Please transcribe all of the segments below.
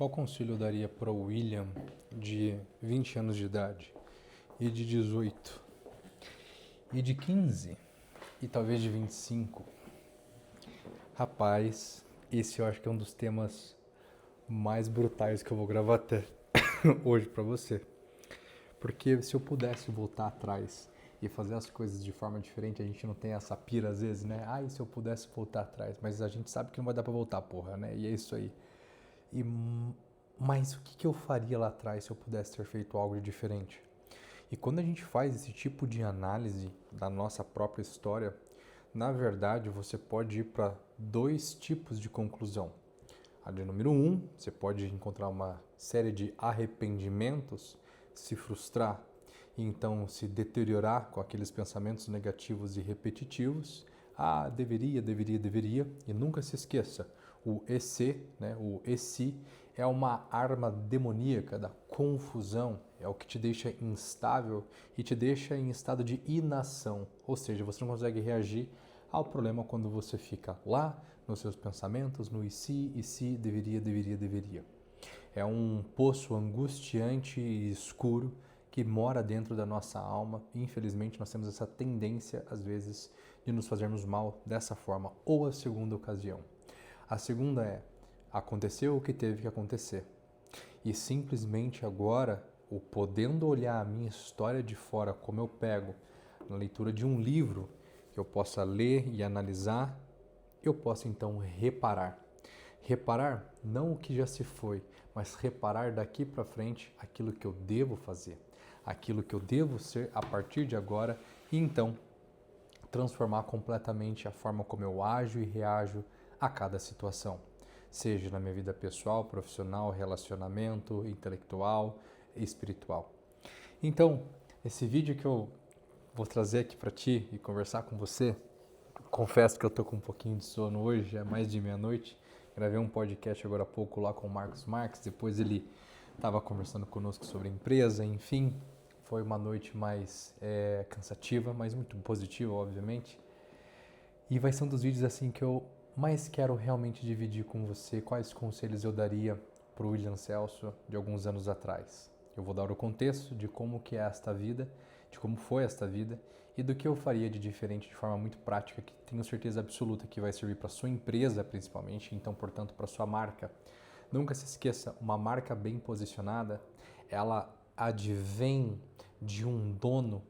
Qual conselho eu daria para o William de 20 anos de idade, e de 18, e de 15, e talvez de 25? Rapaz, esse eu acho que é um dos temas mais brutais que eu vou gravar até hoje para você. Porque se eu pudesse voltar atrás e fazer as coisas de forma diferente, a gente não tem essa pira às vezes, né? Ai, se eu pudesse voltar atrás, mas a gente sabe que não vai dar para voltar, porra, né? E é isso aí. E, mas o que eu faria lá atrás se eu pudesse ter feito algo de diferente? E quando a gente faz esse tipo de análise da nossa própria história, na verdade você pode ir para dois tipos de conclusão. A de número 1, você pode encontrar uma série de arrependimentos, se frustrar e então se deteriorar com aqueles pensamentos negativos e repetitivos. Ah, deveria, e nunca se esqueça, o EC, né, o EC, é uma arma demoníaca da confusão, é o que te deixa instável e te deixa em estado de inação, ou seja, você não consegue reagir ao problema quando você fica lá nos seus pensamentos, no e se, deveria. É um poço angustiante e escuro que mora dentro da nossa alma e infelizmente nós temos essa tendência, às vezes, de nos fazermos mal dessa forma. Ou a segunda ocasião. A segunda é, aconteceu o que teve que acontecer. E simplesmente agora, podendo olhar a minha história de fora, como eu pego na leitura de um livro, que eu possa ler e analisar, eu posso então reparar. Reparar não o que já se foi, mas reparar daqui para frente aquilo que eu devo fazer, aquilo que eu devo ser a partir de agora e então transformar completamente a forma como eu ajo e reajo a cada situação, seja na minha vida pessoal, profissional, relacionamento, intelectual, espiritual. Então, esse vídeo que eu vou trazer aqui para ti e conversar com você, confesso que eu tô com um pouquinho de sono hoje, é mais de meia-noite. Gravei um podcast agora há pouco lá com o Marcos Marques, depois ele estava conversando conosco sobre a empresa, enfim. Foi uma noite mais cansativa, mas muito positiva, obviamente. E vai ser um dos vídeos assim que eu mais quero realmente dividir com você quais conselhos eu daria para o William Celso de alguns anos atrás. Eu vou dar o contexto de como que é esta vida, de como foi esta vida e do que eu faria de diferente de forma muito prática, que tenho certeza absoluta que vai servir para sua empresa principalmente, então, portanto, para sua marca. Nunca se esqueça, uma marca bem posicionada, ela advém de um dono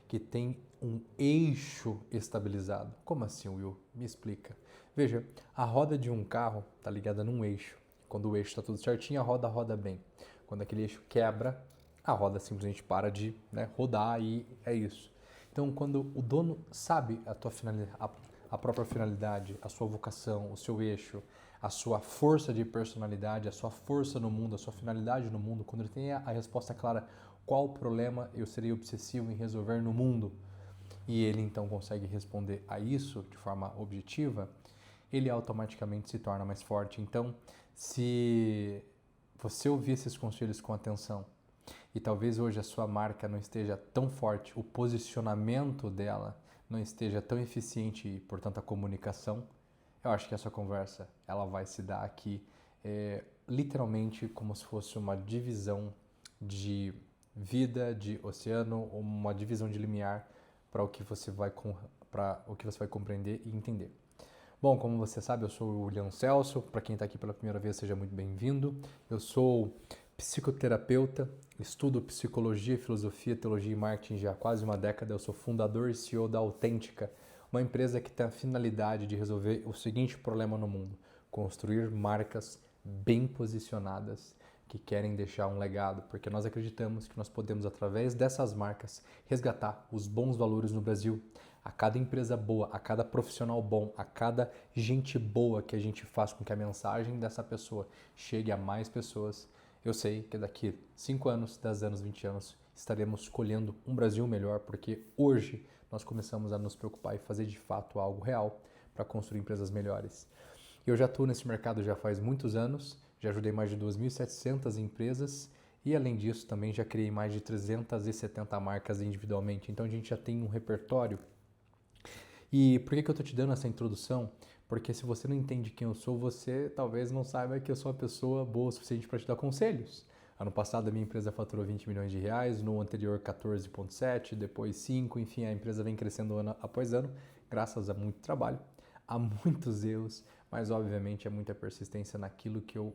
que tem um eixo estabilizado. Como assim, Will? Me explica. Veja, a roda de um carro está ligada num eixo. Quando o eixo está tudo certinho, a roda roda bem. Quando aquele eixo quebra, a roda simplesmente para de rodar e é isso. Então, quando o dono sabe a própria finalidade, a sua vocação, o seu eixo, a sua força de personalidade, a sua força no mundo, a sua finalidade no mundo, quando ele tem a resposta clara, qual problema eu serei obsessivo em resolver no mundo, e ele então consegue responder a isso de forma objetiva, ele automaticamente se torna mais forte. Então, se você ouvir esses conselhos com atenção, e talvez hoje a sua marca não esteja tão forte, o posicionamento dela não esteja tão eficiente e, portanto, a comunicação, eu acho que essa conversa ela vai se dar aqui literalmente como se fosse uma divisão de vida, de oceano, uma divisão de limiar para o que você vai compreender e entender. Bom, como você sabe, eu sou o William Celso. Para quem está aqui pela primeira vez, seja muito bem-vindo. Eu sou psicoterapeuta, estudo psicologia, filosofia, teologia e marketing já há quase uma década. Eu sou fundador e CEO da Autêntica, uma empresa que tem a finalidade de resolver o seguinte problema no mundo: construir marcas bem posicionadas que querem deixar um legado, porque nós acreditamos que nós podemos, através dessas marcas, resgatar os bons valores no Brasil. A cada empresa boa, a cada profissional bom, a cada gente boa que a gente faz com que a mensagem dessa pessoa chegue a mais pessoas, eu sei que daqui 5 anos, 10 anos, 20 anos, estaremos colhendo um Brasil melhor, porque hoje nós começamos a nos preocupar e fazer de fato algo real para construir empresas melhores. Eu já estou nesse mercado já faz muitos anos, já ajudei mais de 2.700 empresas e, além disso, também já criei mais de 370 marcas individualmente. Então, a gente já tem um repertório. E por que eu tô te dando essa introdução? Porque se você não entende quem eu sou, você talvez não saiba que eu sou uma pessoa boa o suficiente para te dar conselhos. Ano passado a minha empresa faturou 20 milhões de reais, no anterior 14,7, depois 5, enfim, a empresa vem crescendo ano após ano, graças a muito trabalho, a muitos erros, mas obviamente é muita persistência naquilo que eu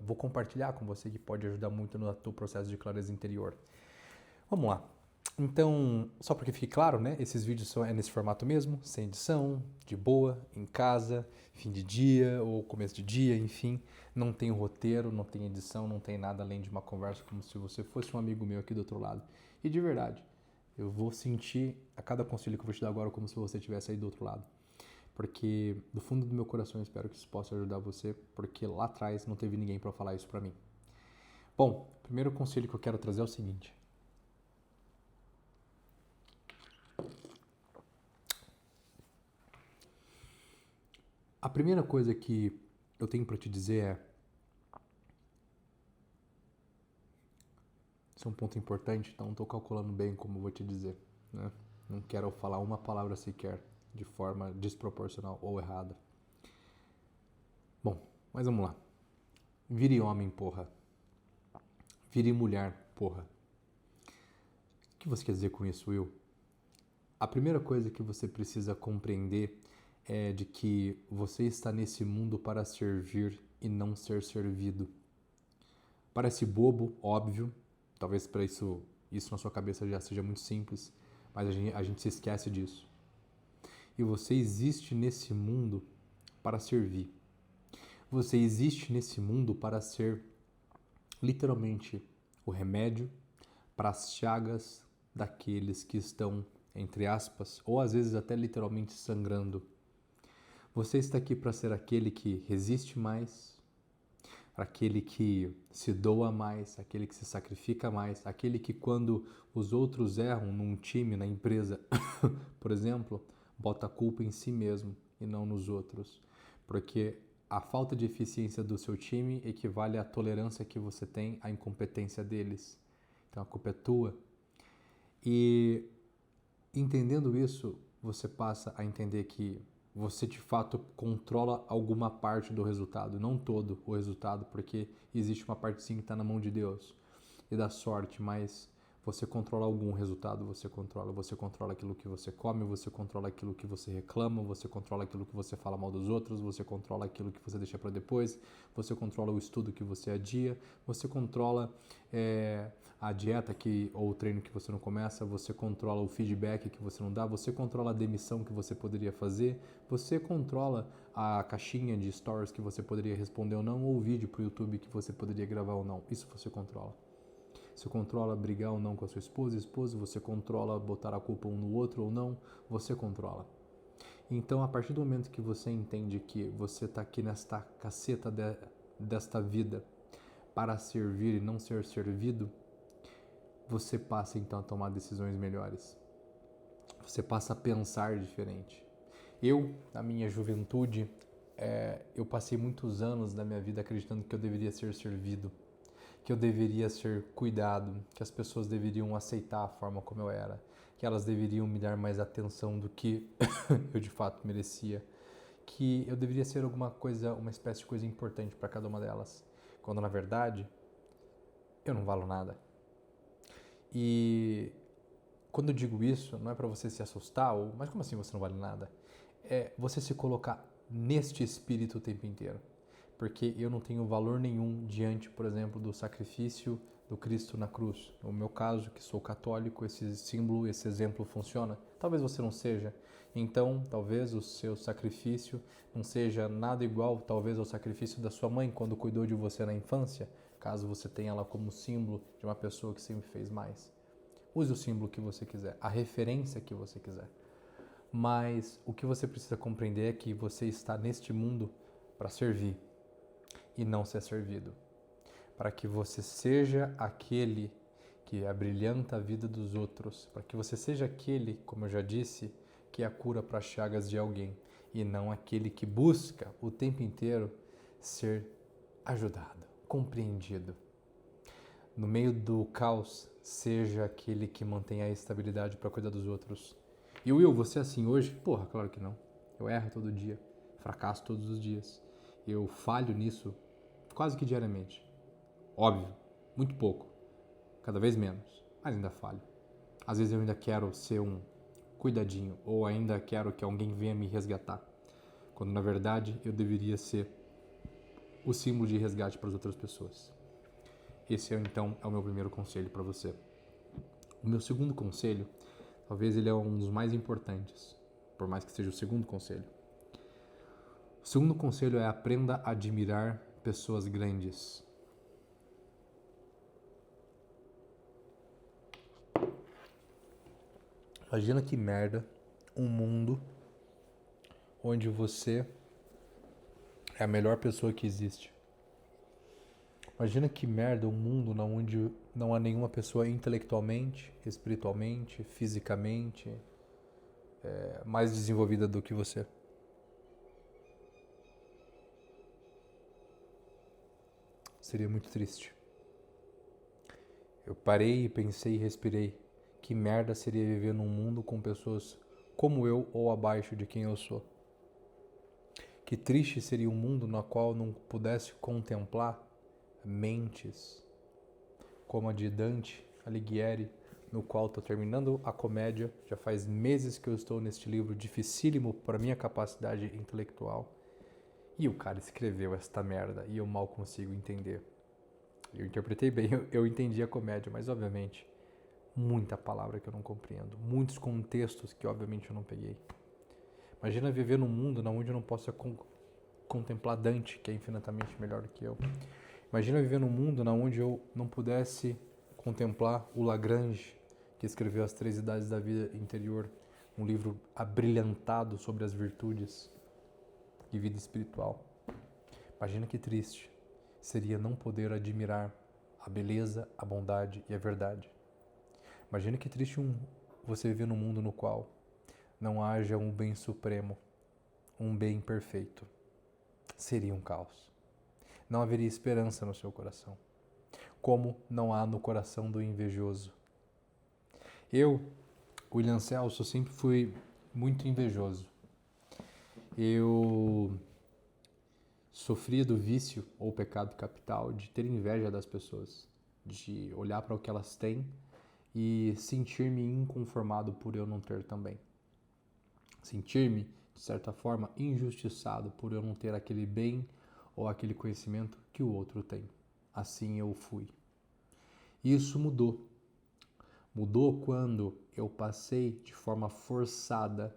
vou compartilhar com você que pode ajudar muito no teu processo de clareza interior. Vamos lá. Então, só para que fique claro, né? Esses vídeos são nesse formato mesmo, sem edição, de boa, em casa, fim de dia ou começo de dia, enfim. Não tem roteiro, não tem edição, não tem nada além de uma conversa como se você fosse um amigo meu aqui do outro lado. E de verdade, eu vou sentir a cada conselho que eu vou te dar agora como se você estivesse aí do outro lado. Porque do fundo do meu coração eu espero que isso possa ajudar você, porque lá atrás não teve ninguém para falar isso para mim. Bom, o primeiro conselho que eu quero trazer é o seguinte. A primeira coisa que eu tenho para te dizer é, esse é um ponto importante, então estou calculando bem como eu vou te dizer, né? Não quero falar uma palavra sequer de forma desproporcional ou errada. Bom, mas vamos lá. Vire homem, porra. Vire mulher, porra. O que você quer dizer com isso, Will? A primeira coisa que você precisa compreender é de que você está nesse mundo para servir e não ser servido. Parece bobo, óbvio, talvez para isso na sua cabeça já seja muito simples, mas a gente se esquece disso. E você existe nesse mundo para servir. Você existe nesse mundo para ser literalmente o remédio para as chagas daqueles que estão, entre aspas, ou às vezes até literalmente sangrando. Você está aqui para ser aquele que resiste mais, aquele que se doa mais, aquele que se sacrifica mais, aquele que quando os outros erram num time, na empresa, por exemplo, bota a culpa em si mesmo e não nos outros. Porque a falta de eficiência do seu time equivale à tolerância que você tem à incompetência deles. Então a culpa é tua. E entendendo isso, você passa a entender que você de fato controla alguma parte do resultado, não todo o resultado, porque existe uma parte sim que está na mão de Deus e da sorte, mas você controla algum resultado, você controla aquilo que você come, você controla aquilo que você reclama, você controla aquilo que você fala mal dos outros, você controla aquilo que você deixa para depois, você controla o estudo que você adia, você controla a dieta ou o treino que você não começa, você controla o feedback que você não dá, você controla a demissão que você poderia fazer, você controla a caixinha de stories que você poderia responder ou não, ou o vídeo para o YouTube que você poderia gravar ou não. Isso você controla. Você controla brigar ou não com a sua esposa, você controla botar a culpa um no outro ou não, você controla. Então, a partir do momento que você entende que você está aqui nesta caceta desta vida para servir e não ser servido, você passa então a tomar decisões melhores. Você passa a pensar diferente. Eu, na minha juventude, eu passei muitos anos da minha vida acreditando que eu deveria ser servido, que eu deveria ser cuidado, que as pessoas deveriam aceitar a forma como eu era, que elas deveriam me dar mais atenção do que eu de fato merecia, que eu deveria ser alguma coisa, uma espécie de coisa importante para cada uma delas, quando na verdade eu não valo nada. E quando eu digo isso, não é para você se assustar, mas como assim você não vale nada? É você se colocar neste espírito o tempo inteiro. Porque eu não tenho valor nenhum diante, por exemplo, do sacrifício do Cristo na cruz. No meu caso, que sou católico, esse símbolo, esse exemplo funciona. Talvez você não seja. Então, talvez o seu sacrifício não seja nada igual, talvez, ao sacrifício da sua mãe quando cuidou de você na infância, caso você tenha ela como símbolo de uma pessoa que sempre fez mais. Use o símbolo que você quiser, a referência que você quiser. Mas o que você precisa compreender é que você está neste mundo para servir e não ser servido. Para que você seja aquele que abrilhanta a vida dos outros, para que você seja aquele, como eu já disse, que é a cura para as chagas de alguém, e não aquele que busca o tempo inteiro ser ajudado, compreendido. No meio do caos, seja aquele que mantém a estabilidade para cuidar dos outros. E Will, você é assim hoje? Porra, claro que não. Eu erro todo dia, fracasso todos os dias. Eu falho nisso quase que diariamente. Óbvio, muito pouco, cada vez menos, mas ainda falho. Às vezes eu ainda quero ser um cuidadinho ou ainda quero que alguém venha me resgatar, quando na verdade eu deveria ser o símbolo de resgate para as outras pessoas. Esse então é o meu primeiro conselho para você. O meu segundo conselho, talvez ele é um dos mais importantes, por mais que seja o segundo conselho. O segundo conselho é: aprenda a admirar pessoas grandes. Imagina que merda um mundo onde você é a melhor pessoa que existe. Imagina que merda um mundo onde não há nenhuma pessoa intelectualmente, espiritualmente, fisicamente mais desenvolvida do que você. Seria muito triste. Eu parei e pensei e respirei. Que merda seria viver num mundo com pessoas como eu ou abaixo de quem eu sou. Que triste seria um mundo no qual não pudesse contemplar mentes como a de Dante Alighieri, no qual estou terminando a comédia. Já faz meses que eu estou neste livro dificílimo para minha capacidade intelectual. E o cara escreveu esta merda e eu mal consigo entender. Eu interpretei bem, eu entendi a comédia, mas obviamente muita palavra que eu não compreendo, muitos contextos que obviamente eu não peguei. Imagina viver num mundo onde eu não possa contemplar Dante, que é infinitamente melhor do que eu. Imagina viver num mundo onde eu não pudesse contemplar o Lagrange, que escreveu As Três Idades da Vida Interior, um livro abrilhantado sobre as virtudes e vida espiritual. Imagina que triste seria não poder admirar a beleza, a bondade e a verdade. Imagina que triste você viver num mundo no qual não haja um bem supremo, um bem perfeito. Seria um caos. Não haveria esperança no seu coração, como não há no coração do invejoso. Eu, William Celso, sempre fui muito invejoso. Eu sofria do vício ou pecado capital de ter inveja das pessoas, de olhar para o que elas têm e sentir-me inconformado por eu não ter também. Sentir-me, de certa forma, injustiçado por eu não ter aquele bem ou aquele conhecimento que o outro tem. Assim eu fui. Isso mudou. Mudou quando eu passei de forma forçada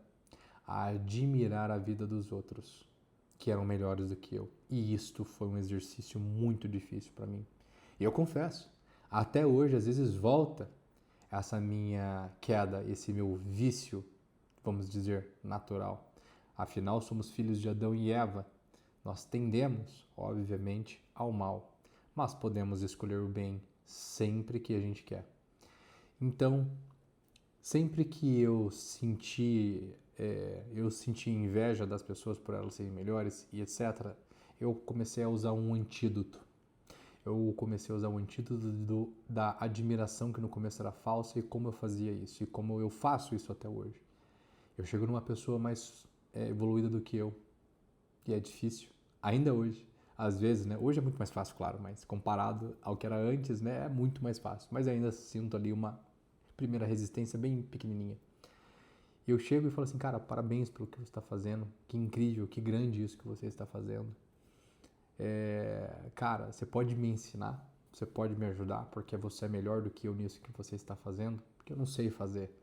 a admirar a vida dos outros, que eram melhores do que eu. E isto foi um exercício muito difícil para mim. E eu confesso, até hoje às vezes volta essa minha queda, esse meu vício, vamos dizer, natural. Afinal, somos filhos de Adão e Eva. Nós tendemos, obviamente, ao mal, mas podemos escolher o bem sempre que a gente quer. Então, sempre que eu senti inveja das pessoas por elas serem melhores e etc., eu comecei a usar um antídoto. Eu comecei a usar o antídoto da admiração, que no começo era falsa, e como eu fazia isso, e como eu faço isso até hoje. Eu chego numa pessoa mais evoluída do que eu, e é difícil, ainda hoje. Às vezes, né? Hoje é muito mais fácil, claro, mas comparado ao que era antes, né? É muito mais fácil. Mas ainda sinto ali uma primeira resistência bem pequenininha. E eu chego e falo assim, cara, parabéns pelo que você está fazendo. Que incrível, que grande isso que você está fazendo. Cara, você pode me ensinar? Você pode me ajudar? Porque você é melhor do que eu nisso que você está fazendo? Porque eu não sei fazer.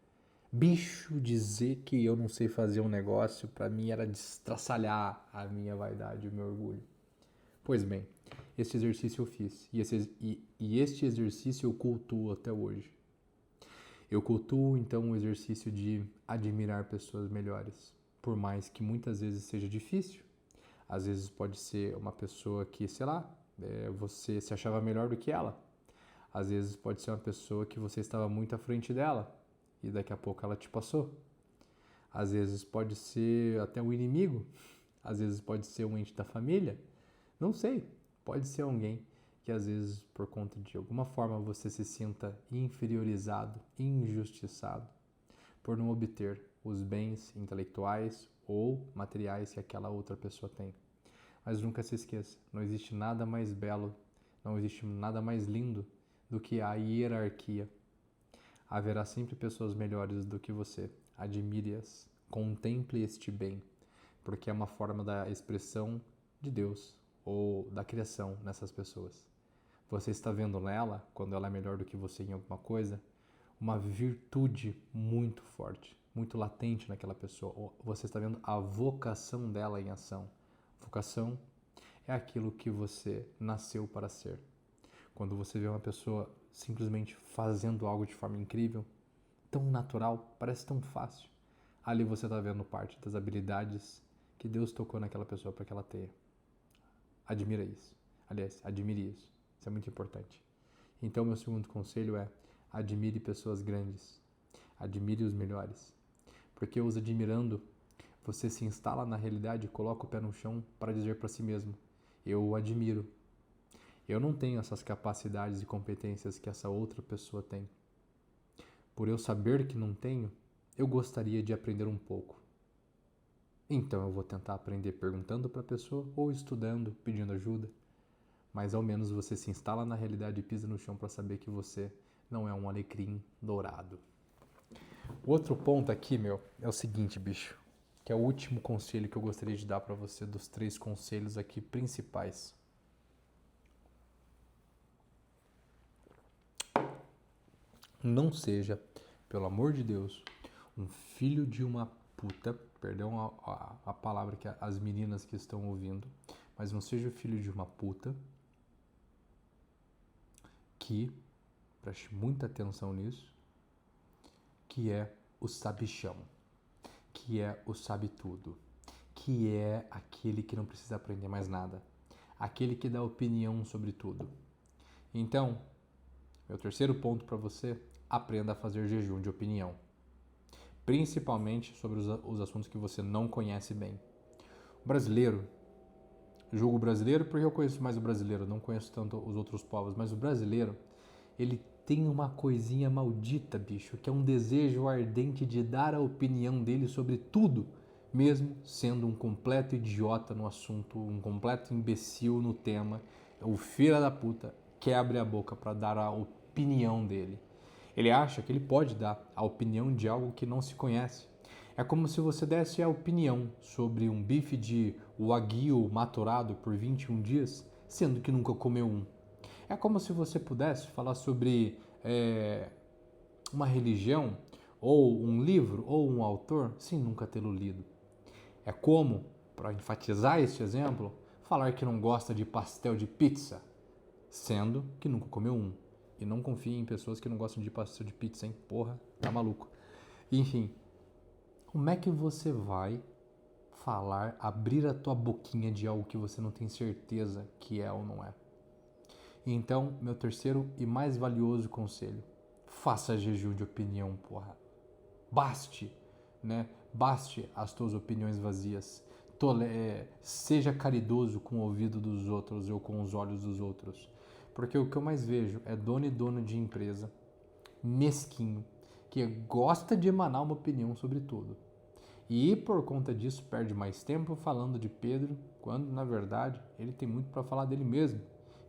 Bicho, dizer que eu não sei fazer um negócio, pra mim era destraçalhar a minha vaidade, o meu orgulho. Pois bem, esse exercício eu fiz. E este exercício eu cultuo até hoje. Eu cultuo, então, o exercício de admirar pessoas melhores. Por mais que muitas vezes seja difícil. Às vezes pode ser uma pessoa que, sei lá, você se achava melhor do que ela. Às vezes pode ser uma pessoa que você estava muito à frente dela e daqui a pouco ela te passou. Às vezes pode ser até um inimigo. Às vezes pode ser um ente da família. Não sei, pode ser alguém que às vezes por conta de alguma forma você se sinta inferiorizado, injustiçado por não obter os bens intelectuais ou materiais que aquela outra pessoa tem. Mas nunca se esqueça, não existe nada mais belo, não existe nada mais lindo do que a hierarquia. Haverá sempre pessoas melhores do que você. Admire-as, contemple este bem, porque é uma forma da expressão de Deus ou da criação nessas pessoas. Você está vendo nela, quando ela é melhor do que você em alguma coisa, uma virtude muito forte, muito latente naquela pessoa. Você está vendo a vocação dela em ação. Vocação é aquilo que você nasceu para ser. Quando você vê uma pessoa simplesmente fazendo algo de forma incrível, tão natural, parece tão fácil, ali você está vendo parte das habilidades que Deus tocou naquela pessoa para que ela tenha. Admira isso. Aliás, admire isso. Isso é muito importante. Então, meu segundo conselho é: admire pessoas grandes. Admire os melhores. Porque os admirando, você se instala na realidade e coloca o pé no chão para dizer para si mesmo: eu o admiro. Eu não tenho essas capacidades e competências que essa outra pessoa tem. Por eu saber que não tenho, eu gostaria de aprender um pouco. Então eu vou tentar aprender perguntando para a pessoa ou estudando, pedindo ajuda. Mas ao menos você se instala na realidade e pisa no chão para saber que você não é um alecrim dourado. O outro ponto aqui, é o seguinte, bicho, que é o último conselho que eu gostaria de dar para você dos 3 conselhos aqui principais. Não seja, pelo amor de Deus, um filho de uma puta, perdão a palavra que as meninas que estão ouvindo, mas não seja filho de uma puta que, preste muita atenção nisso, que é o sabichão, que é o sabe-tudo, que é aquele que não precisa aprender mais nada, aquele que dá opinião sobre tudo. Então, meu terceiro ponto para você: aprenda a fazer jejum de opinião. Principalmente sobre os assuntos que você não conhece bem. O brasileiro, julgo o brasileiro porque eu conheço mais o brasileiro, não conheço tanto os outros povos, mas o brasileiro, ele tem uma coisinha maldita, bicho, que é um desejo ardente de dar a opinião dele sobre tudo, mesmo sendo um completo idiota no assunto, um completo imbecil no tema. O filho da puta quebra a boca para dar a opinião dele. Ele acha que ele pode dar a opinião de algo que não se conhece. É como se você desse a opinião sobre um bife de wagyu maturado por 21 dias, sendo que nunca comeu um. É como se você pudesse falar sobre uma religião, ou um livro, ou um autor, sem nunca tê-lo lido. É como, para enfatizar este exemplo, falar que não gosta de pastel de pizza, sendo que nunca comeu um. E não confie em pessoas que não gostam de pastel de pizza, hein? Porra, tá maluco. Enfim, como é que você vai falar, abrir a tua boquinha de algo que você não tem certeza que é ou não é? Então, meu terceiro e mais valioso conselho: faça jejum de opinião, porra. Baste, né? Baste as tuas opiniões vazias. Seja caridoso com o ouvido dos outros ou com os olhos dos outros. Porque o que eu mais vejo é dono e dono de empresa mesquinho, que gosta de emanar uma opinião sobre tudo. E por conta disso perde mais tempo falando de Pedro, quando na verdade ele tem muito para falar dele mesmo.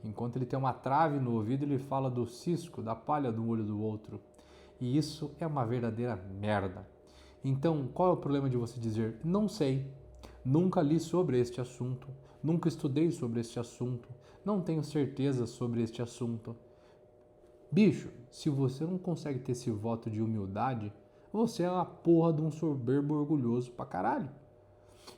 Enquanto ele tem uma trave no ouvido, ele fala do cisco, da palha do olho do outro. E isso é uma verdadeira merda. Então, qual é o problema de você dizer não sei, nunca li sobre este assunto, nunca estudei sobre este assunto, não tenho certeza sobre este assunto? Bicho, se você não consegue ter esse voto de humildade, você é uma porra de um soberbo orgulhoso pra caralho.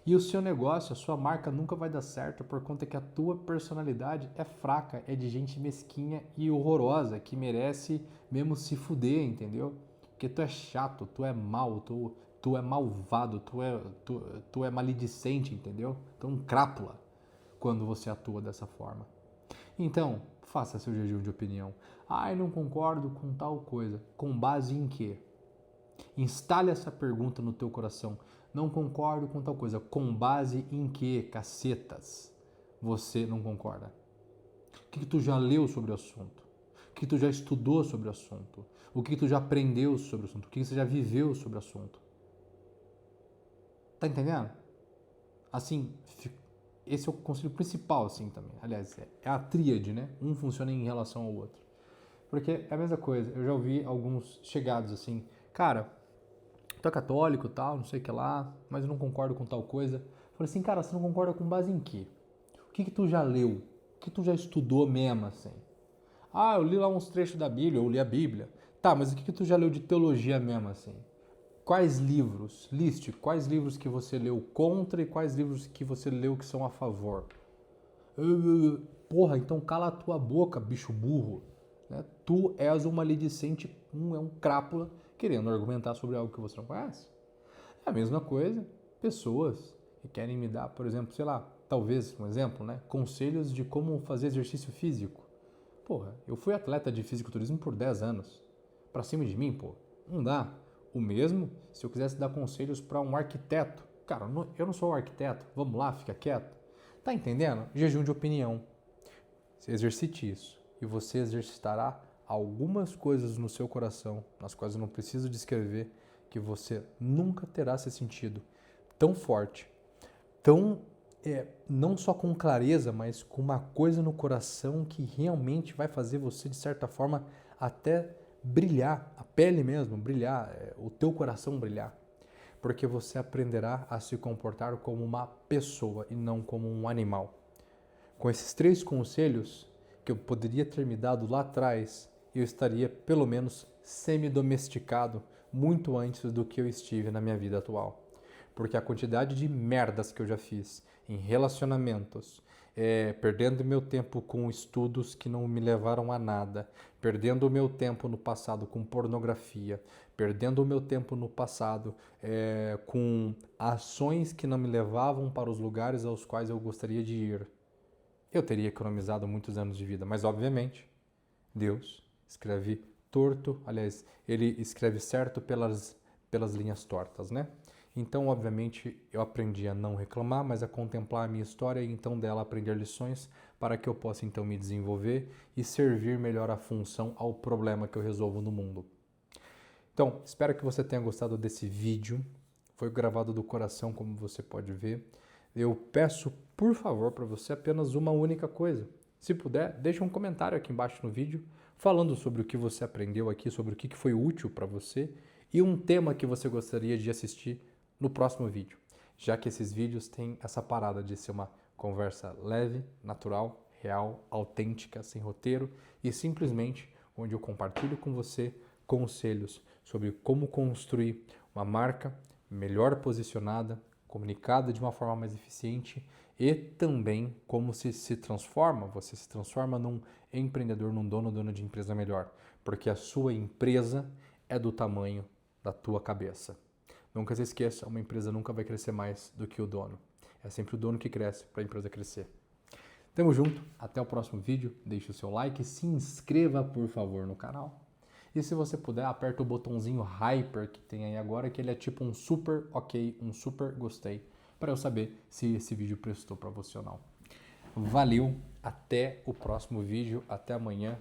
E o seu negócio, a sua marca nunca vai dar certo por conta que a tua personalidade é fraca, é de gente mesquinha e horrorosa, que merece mesmo se fuder, entendeu? Porque tu é chato, tu é mau, tu é malvado, tu é maledicente, entendeu? Tu é um crápula quando você atua dessa forma. Então, faça seu jejum de opinião. Ai, não concordo com tal coisa. Com base em quê? Instale essa pergunta no teu coração. Não concordo com tal coisa. Com base em que, cacetas, você não concorda? O que tu já leu sobre o assunto? O que tu já estudou sobre o assunto? O que tu já aprendeu sobre o assunto? O que você já viveu sobre o assunto? Tá entendendo? Assim, esse é o conselho principal, assim, também. Aliás, é a tríade, né? Um funciona em relação ao outro. Porque é a mesma coisa. Eu já ouvi alguns chegados assim, cara, tu é católico, tal, não sei o que lá, mas eu não concordo com tal coisa. Eu falei assim, cara, você não concorda com base em quê? O que tu já leu? O que tu já estudou mesmo, assim? Ah, eu li lá uns trechos da Bíblia, eu li a Bíblia. Tá, mas o que tu já leu de teologia mesmo, assim? Quais livros? Liste quais livros que você leu contra e quais livros que você leu que são a favor. Porra, então cala a tua boca, bicho burro. Né? Tu és um maledicente, é um crápula querendo argumentar sobre algo que você não conhece. É a mesma coisa, pessoas que querem me dar, por exemplo, sei lá, talvez um exemplo, né? Conselhos de como fazer exercício físico. Porra, eu fui atleta de fisiculturismo por 10 anos. Pra cima de mim, pô, não dá. O mesmo se eu quisesse dar conselhos para um arquiteto. Cara, eu não sou um arquiteto, vamos lá, fica quieto. Tá entendendo? Jejum de opinião. Você exercite isso e você exercitará algumas coisas no seu coração, nas quais eu não preciso descrever, que você nunca terá se sentido tão forte, tão não só com clareza, mas com uma coisa no coração que realmente vai fazer você, de certa forma, até brilhar, a pele mesmo, brilhar, o teu coração brilhar. Porque você aprenderá a se comportar como uma pessoa e não como um animal. Com esses 3 conselhos que eu poderia ter me dado lá atrás, eu estaria pelo menos semi-domesticado muito antes do que eu estive na minha vida atual. Porque a quantidade de merdas que eu já fiz em relacionamentos, perdendo meu tempo com estudos que não me levaram a nada, perdendo o meu tempo no passado com pornografia, perdendo o meu tempo no passado com ações que não me levavam para os lugares aos quais eu gostaria de ir. Eu teria economizado muitos anos de vida, mas obviamente Deus escreve torto, aliás, ele escreve certo pelas linhas tortas, né? Então, obviamente, eu aprendi a não reclamar, mas a contemplar a minha história e então dela aprender lições para que eu possa então me desenvolver e servir melhor a função ao problema que eu resolvo no mundo. Então, espero que você tenha gostado desse vídeo. Foi gravado do coração, como você pode ver. Eu peço, por favor, para você apenas uma única coisa. Se puder, deixe um comentário aqui embaixo no vídeo falando sobre o que você aprendeu aqui, sobre o que foi útil para você e um tema que você gostaria de assistir no próximo vídeo, já que esses vídeos têm essa parada de ser uma conversa leve, natural, real, autêntica, sem roteiro e simplesmente onde eu compartilho com você conselhos sobre como construir uma marca melhor posicionada, comunicada de uma forma mais eficiente e também como você se transforma num empreendedor, num dona de empresa melhor, porque a sua empresa é do tamanho da tua cabeça. Nunca se esqueça, uma empresa nunca vai crescer mais do que o dono. É sempre o dono que cresce para a empresa crescer. Tamo junto, até o próximo vídeo, deixe o seu like, se inscreva por favor no canal. E se você puder, aperta o botãozinho Hyper que tem aí agora, que ele é tipo um super ok, um super gostei, para eu saber se esse vídeo prestou para você ou não. Valeu, até o próximo vídeo, até amanhã.